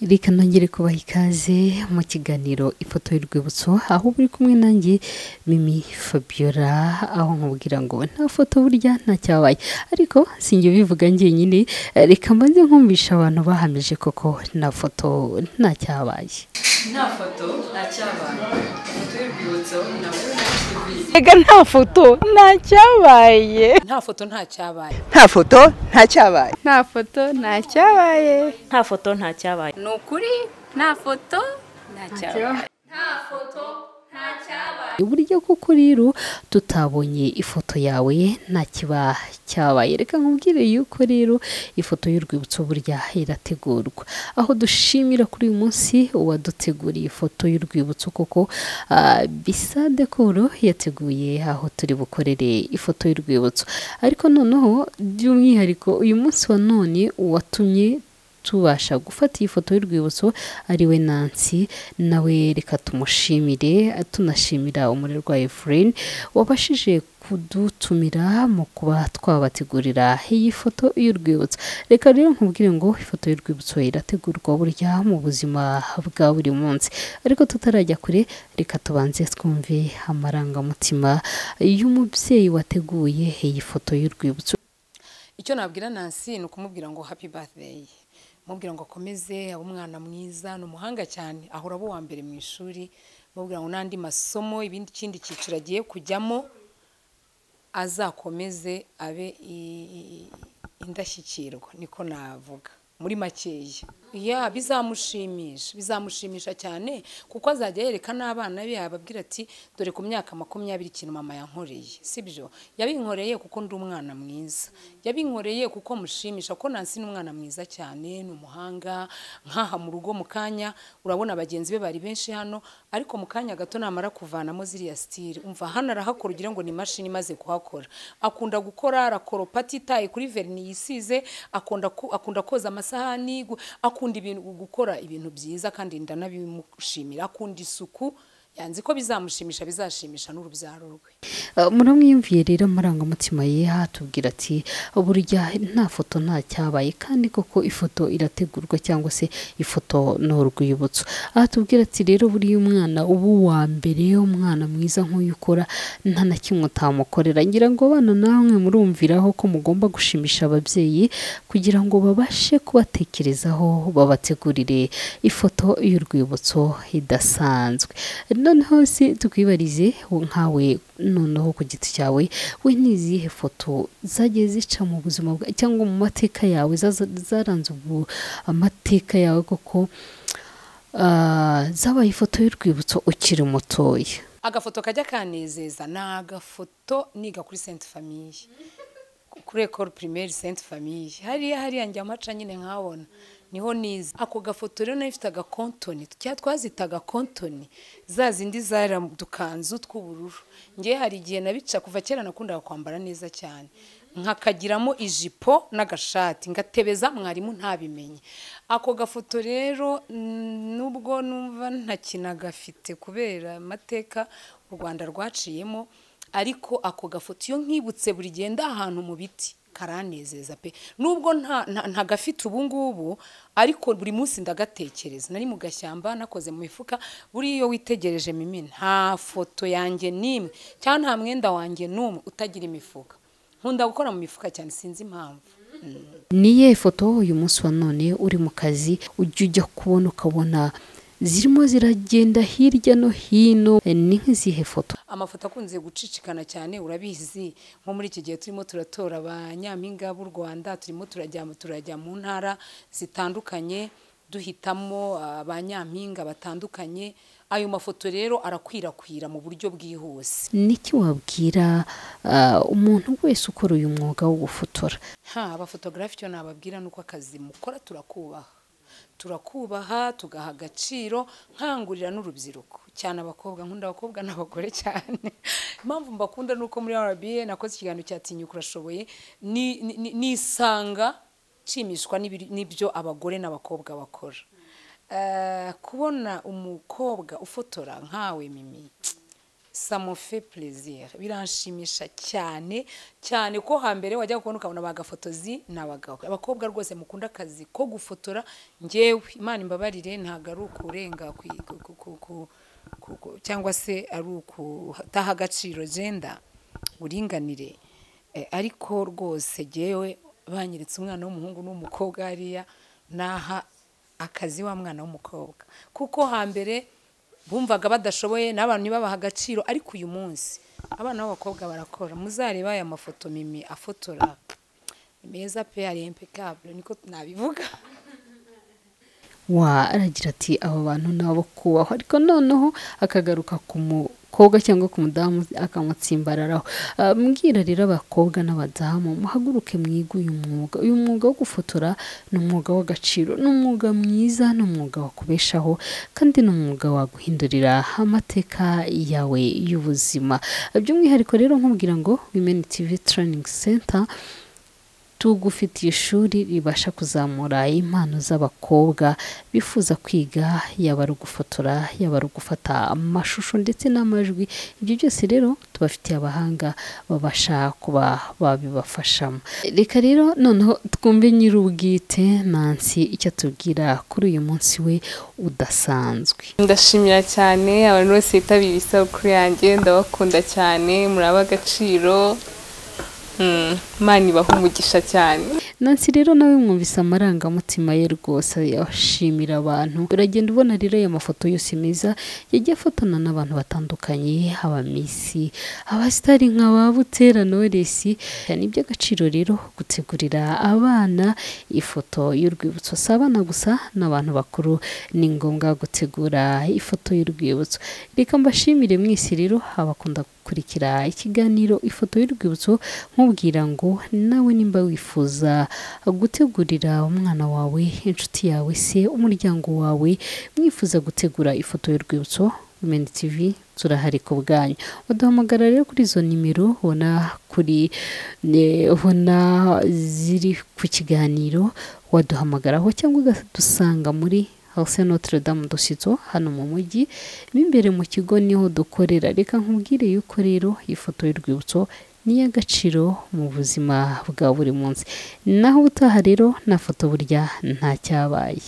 Reka nongere kubaha ikaze mu kiganiro ifoto y'urwibutso aho buri kumwe nanjye Mimi Fabiola aho nkubwira ngo nta foto burya nta cyabaye ariko sinjye bivuga njyenyine reka mbanze nkumvisha abantu bahamije koko nta foto nta cyabaye nta foto nta cyabaye ifoto y'urwibutso Ega nta foto nta cyabaye nta foto nta cyabaye nta foto nta cyabaye nta foto nta cyabaye nta foto nta cyabaye nukuri nta foto nta cyabaye nta foto nta cyabaye uburyo kuko rero tutabonye ifoto yawe nta kiba cyabaye reka nkubwire yuko rero ifoto y'urwibutso burya irategurwa aho dushimira kuri uyu munsi uwaduteguriye ifoto y'urwibutso koko bisa dekoro yateguye aho turi bukorere ifoto y'urwibutso ariko noneho by'umwihariko uyu munsi wa none watumye tubasha gufata iyi foto y'urwibutso ari we Nancy nawe reka tumushimire tunashimira umurerwa Evelyne wabashije kudutumira mu kuba twabategurira iyi foto y'urwibutso reka rero nkubwire ngo ifoto y'urwibutso irategurwa burya mu buzima bwa buri munsi ariko tutarajya kure reka tubanze twumve amarangamutima y'umubyeyi wateguye iyi foto y'urwibutso. icyo nabwira Nancy ni ukumubwira ngo happy birthday mubwira ngo akomeze abe umwana mwiza n'umuhanga cyane ahora abo wa mbere mu ishuri mubwira ngo nandi masomo ibindi kindi cyiciro agiye kujyamo azakomeze abe indashyikirwa niko navuga muri makeya bizamushimisha cyane kuko azajya yereka n'abana be ababwira ati dore ku myaka 20 ikintu mama yankoreye sibyo yabinkoreye kuko ndi umwana mwiza yabinkoreye kuko mushimisha ko Nancy n'umwana mwiza cyane n'umuhanga nkaha mu rugo mukanya urabona abagenzi be bari benshi hano ariko mukanya gato namara kuvanamo ziriya style umva hano arahakora ugira ngo ni machine imaze kuhakora akunda gukora arakoropa titaye kuri verni yisize akunda koza amasahani akunda ibintu gukora ibintu byiza kandi ndanabimushimira akunda isuku yanzi ko bizamushimisha bizashimisha n'urubyaro rwe. Muramwiyumviye rero amarangamutima ye hatubwira ati burya nta foto nta cyabaye kandi koko ifoto irategurwa cyangwa se ifoto n'urwibutso hatubwira ati rero buri umwana ubu wa mbere umwana mwiza nk'uyu ukora nta na kimwe utamukorera ngira ngo bana namwe murumviraho ko mugomba gushimisha ababyeyi kugira ngo babashe kubatekerezaho babategurire ifoto y'urwibutso idasanzwe. Noneho si tukwibarize nkawe noneho ku giti cyawe we nizihe foto zagiye zica mu buzima cyangwa mu mateka yawe zaranze ubu amateka yawe koko zabaye ifoto y'urwibutso ukiri mutoya? Agafoto kajya kanezeza na agafoto niga kuri Sainte Famille kuri école primaire Sainte Famille hariya njya amaca nyine nkabona niho niza ako gafoto rero nafite agakontoni twazitaga kontoni zazindi zara dukanzu tw'ubururu ngiye hari igihe nabica kuva kera nakundaga kwambara neza cyane nkakagiramo ijipo n'agashati ngatebeza mwarimu ntabimenye ako gafoto rero nubwo numva ntakinagafite kubera amateka u Rwanda rwaciyemo ariko ako gafoto iyo nkibutse buri genda ahantu mu biti karanezeza pe nubwo nta gafite ubu ngubu ariko buri munsi ndagatekereza nari mu gashyamba nakoze mu mifuka buri iyo witegereje Mimi nta foto yanjye nimwe cyangwa nta mwenda wanjye numwe utagira imifuka nkunda gukora mu mifuka cyane sinzi impamvu. Niye foto uyu munsi wa none uri mu kazi ujya kubona ukabona zirimo ziragenda hirya no hino ni nk'izihe foto? Amafoto akunze gucicikana cyane urabizi nko muri iki gihe turimo turatora abanyampinga b'u Rwanda turimo turajya mu ntara zitandukanye duhitamo abanyampinga batandukanye ayo mafoto rero arakwirakwira mu buryo bwihuse. Niki wabwira umuntu wese ukora uyu mwuga wo gufotora? Abafotografi cyo nababwira nuko akazi mukora turakubaha tugaha agaciro nkangurira n'urubyiruko cyane abakobwa nkunda abakobwa n'abagore cyane impamvu mbakunda nuko muri RBA nakoze ikiganiro cyatinyuka urashoboye nisanga cimishwa n'ibyo abagore n'abakobwa bakora kubona umukobwa ufotora nkawe Mimi ça me fait plaisir, biranshimisha cyane cyane ko hambere wajya kubona ukabona bagafotozi n'abagabo. Abakobwa rwose mukunda akazi ko gufotora, ngewe Imana imbabarire ntago ari ukurenga cyangwa se ari ukutaha agaciro gender uringanire, ariko rwose ngewe banyeretse umwana w'umuhungu n'umukobwa hariya naha akazi wa mwana w'umukobwa, kuko hambere bumvaga badashoboye n'abantu nibabaha agaciro, ariko uyu munsi abana b'abakobwa barakora. Muzareba aya mafoto Mimi afotora meza pe, ari impeccable, niko nabivuga. Aragira ati abo bantu nabo kubaho, ariko noneho akagaruka ku mukobwa cyangwa ku mudamu akamutsimbararaho. Mbwira rero abakobwa n'abadamu muhaguruke mwiga uyu mwuga wo gufotora ni umwuga w'agaciro, ni umwuga mwiza, ni umwuga wakubeshaho, kandi ni umwuga waguhindurira amateka yawe y'ubuzima. By'umwihariko rero nkubwira ngo Women TV Training Center tugufitiye ishuri ribasha kuzamura impano z'abakobwa bifuza kwiga, yaba ari ugufotora, yaba ari ugufata amashusho ndetse n'amajwi. Ibyo byose rero tubafitiye abahanga babasha kuba babibafashamo. Reka rero noneho twumve nyir'ubwite Nancy icyo atubwira kuri uyu munsi we udasanzwe. Ndashimira cyane abantu bose bitabiriye isabukuru yanjye, ndabakunda cyane, muri ab'agaciro. Mani baho umugisha cyane. Nancy rero nawe mwumvise amarangamutima ye rwose yashimira abantu. Uragenda ubona rero aya mafoto yose meza yagiye afatana n'abantu batandukanye, abamisi, abastar nka Butera Knowless. Ni iby'agaciro rero gutegurira abana ifoto y'urwibutso. Si abana gusa n'abantu bakuru ni ngombwa gutegura ifoto y'urwibutso. Reka mbashimire mwese rero abakunda kurikira ikiganiro ifoto y'urwibutso, nkubwira ngo nawe nimba wifuza gutegurira umwana wawe, inshuti yawe, se umuryango wawe, mwifuza gutegura ifoto y'urwibutso, Women TV turahari ku bwanyu. Uduhamagara rero kuri izo nimero ubona ziri ku kiganiro, waduhamagaraho cyangwa ugadusanga muri Hause Notre Dame d'Osito hano mu mujyi imbere mu kigo niho dukorera. Reka nkubwire yuko rero ifoto y'urwibutso ni y'agaciro mu buzima bwa buri munsi. Naho utaha rero na foto burya nta cyabaye.